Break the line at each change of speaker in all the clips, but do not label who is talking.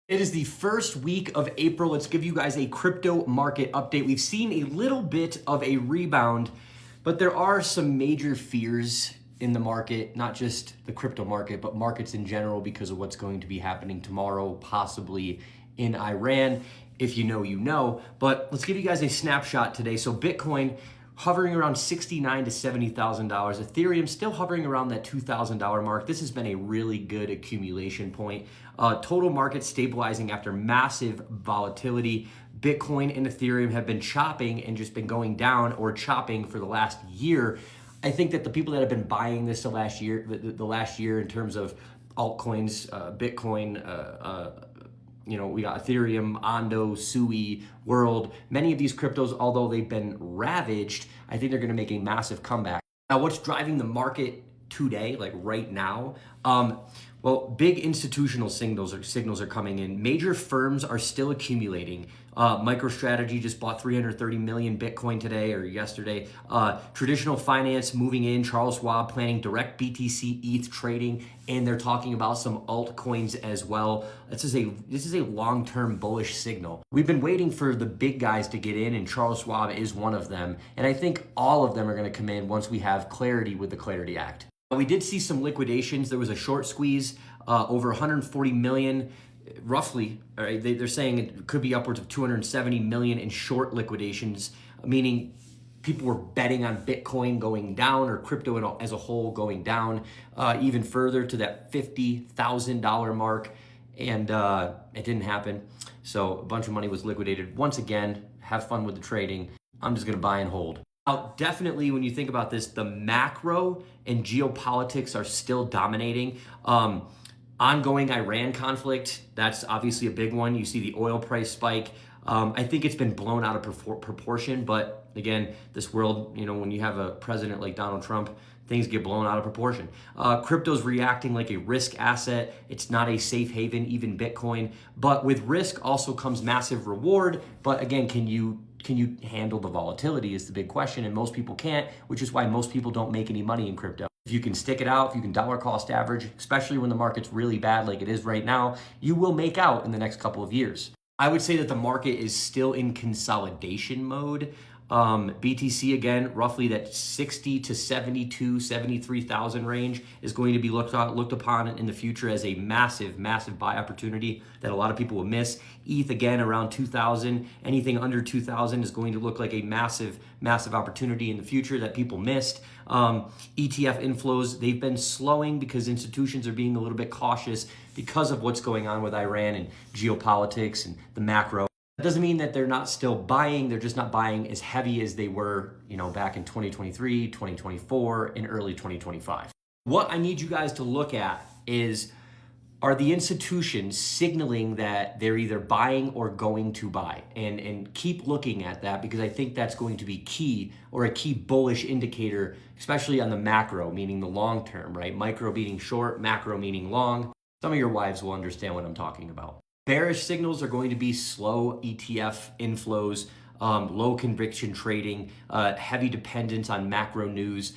It is the first week of April. Let's give you guys a crypto market update. We've seen a little bit of a rebound, but there are some major fears in the market, not just the crypto market, but markets in general because of what's going to be happening tomorrow, possibly in Iran. If you know, you know. But let's give you guys a snapshot today. So Bitcoin hovering around $69,000 to $70,000. Ethereum still hovering around that $2,000 mark. This has been a really good accumulation point. Total market stabilizing after massive volatility. Bitcoin and Ethereum have been chopping and just been going down or chopping for the last year. I think that the people that have been buying this the last year in terms of altcoins, Bitcoin, we got Ethereum, Ondo, Sui, World. Many of these cryptos, although they've been ravaged, I think they're going to make a massive comeback. Now, what's driving the market today, like right now? Well, big institutional signals are coming in. Major firms are still accumulating. MicroStrategy just bought 330 million Bitcoin today or yesterday. Traditional finance moving in. Charles Schwab planning direct BTC ETH trading, and they're talking about some altcoins as well. This is a long-term bullish signal. We've been waiting for the big guys to get in, and Charles Schwab is one of them. And I think all of them are going to come in once we have clarity with the Clarity Act. We did see some liquidations. There was a short squeeze, over 140 million, roughly. All right, they're saying it could be upwards of 270 million in short liquidations, meaning people were betting on Bitcoin going down or crypto as a whole going down even further to that $50,000 mark, and it didn't happen. So a bunch of money was liquidated. Once again, have fun with the trading. I'm just gonna buy and hold. Now, definitely when you think about this, the macro and geopolitics are still dominating. Ongoing Iran conflict, that's obviously a big one. You see the oil price spike. I think it's been blown out of proportion, but again, this world, when you have a president like Donald Trump, things get blown out of proportion. Crypto's reacting like a risk asset. It's not a safe haven, even Bitcoin. But with risk also comes massive reward. But again, can you handle the volatility is the big question, and most people can't, which is why most people don't make any money in crypto. If you can stick it out, if you can dollar cost average, especially when the market's really bad like it is right now, you will make out in the next couple of years. I would say that the market is still in consolidation mode. BTC, again, roughly that 60 to 72, 73,000 range is going to be looked upon in the future as a massive, massive buy opportunity that a lot of people will miss. ETH, again, around 2,000. Anything under 2,000 is going to look like a massive, massive opportunity in the future that people missed. ETF inflows, they've been slowing because institutions are being a little bit cautious because of what's going on with Iran and geopolitics and the macro. That doesn't mean that they're not still buying. They're just not buying as heavy as they were, back in 2023, 2024, and early 2025. What I need you guys to look at are the institutions signaling that they're either buying or going to buy, and keep looking at that, because I think that's going to be key, or a key bullish indicator, especially on the macro, meaning the long term, right? Micro meaning short, macro meaning long. Some of your wives will understand what I'm talking about. Bearish signals are going to be slow ETF inflows, low conviction trading, heavy dependence on macro news.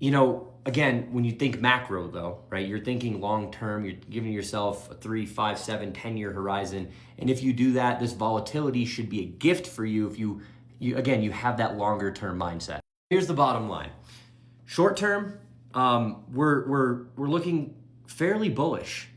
Again, when you think macro though, right, you're thinking long term, you're giving yourself a 3, 5, 7, 10-year horizon. And if you do that, this volatility should be a gift for you if you have that longer term mindset. Here's the bottom line. Short term, we're looking fairly bullish.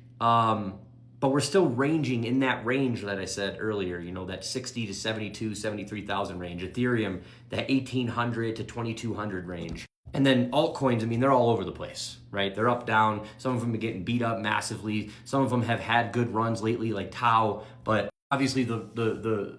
But we're still ranging in that range that I said earlier, that 60 to 72, 73,000 range. Ethereum, that 1,800 to 2,200 range. And then altcoins, they're all over the place, right? They're up, down. Some of them are getting beat up massively. Some of them have had good runs lately, like Tau. But obviously the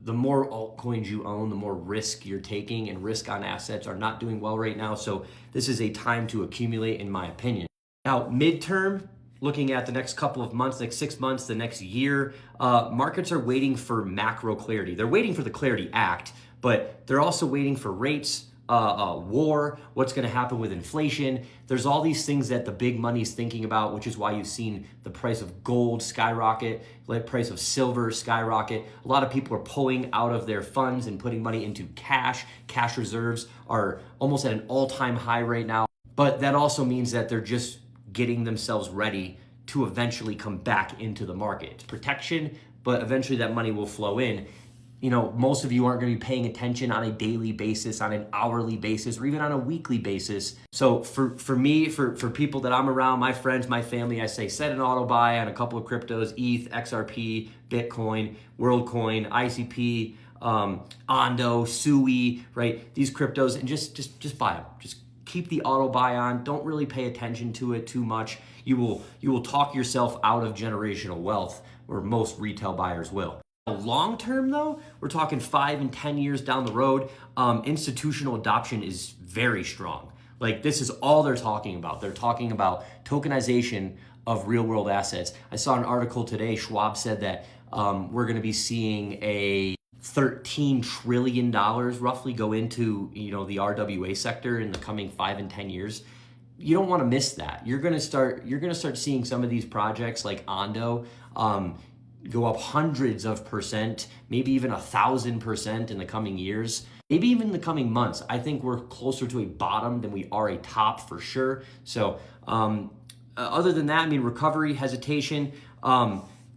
more altcoins you own, the more risk you're taking, and risk on assets are not doing well right now. So this is a time to accumulate, in my opinion. Now, midterm, looking at the next couple of months, like 6 months, the next year, markets are waiting for macro clarity. They're waiting for the Clarity Act, but they're also waiting for rates, war, what's going to happen with inflation. There's all these things that the big money's thinking about, which is why you've seen the price of gold skyrocket, the price of silver skyrocket. A lot of people are pulling out of their funds and putting money into cash. Cash reserves are almost at an all-time high right now. But that also means that they're just getting themselves ready to eventually come back into the market. It's protection, but eventually that money will flow in. You know, most of you aren't going to be paying attention on a daily basis, on an hourly basis, or even on a weekly basis. So for me, for people that I'm around, my friends, my family, I say set an auto buy on a couple of cryptos: ETH, XRP, Bitcoin, WorldCoin, ICP, Ondo, Sui, right? These cryptos, and just buy them. Just keep the auto buy on. Don't really pay attention to it too much. You will talk yourself out of generational wealth, or most retail buyers will. Long term though, we're talking 5 and 10 years down the road, institutional adoption is very strong. Like, this is all they're talking about. They're talking about tokenization of real world assets. I saw an article today, Schwab said that we're gonna be seeing a $13 trillion roughly go into, you know, the RWA sector in the coming 5 and 10 years. You don't want to miss that. You're gonna start seeing some of these projects like Ondo go up hundreds of percent, maybe even 1,000% in the coming years, maybe even in the coming months. I think we're closer to a bottom than we are a top for sure. So other than that, I mean, recovery, hesitation,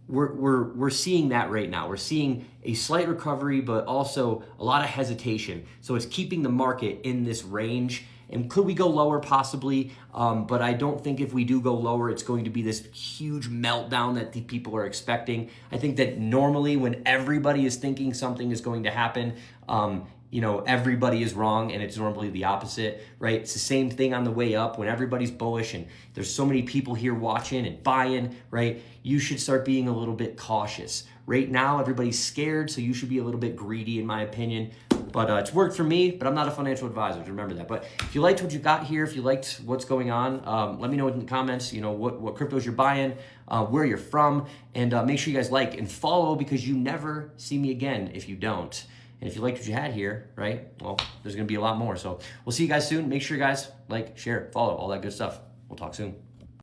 we're seeing that right now. We're seeing a slight recovery, but also a lot of hesitation. So it's keeping the market in this range. And could we go lower? Possibly, but I don't think if we do go lower, it's going to be this huge meltdown that the people are expecting. I think that normally when everybody is thinking something is going to happen, you know, everybody is wrong, and it's normally the opposite, right? It's the same thing on the way up when everybody's bullish and there's so many people here watching and buying, right? You should start being a little bit cautious. Right now, everybody's scared, so you should be a little bit greedy, in my opinion. But it's worked for me, but I'm not a financial advisor, remember that. But if you liked what you got here, if you liked what's going on, let me know in the comments, you know, what cryptos you're buying, where you're from, and make sure you guys like and follow, because you never see me again if you don't. And if you liked what you had here, right, well, there's going to be a lot more. So we'll see you guys soon. Make sure you guys like, share, follow, all that good stuff. We'll talk soon.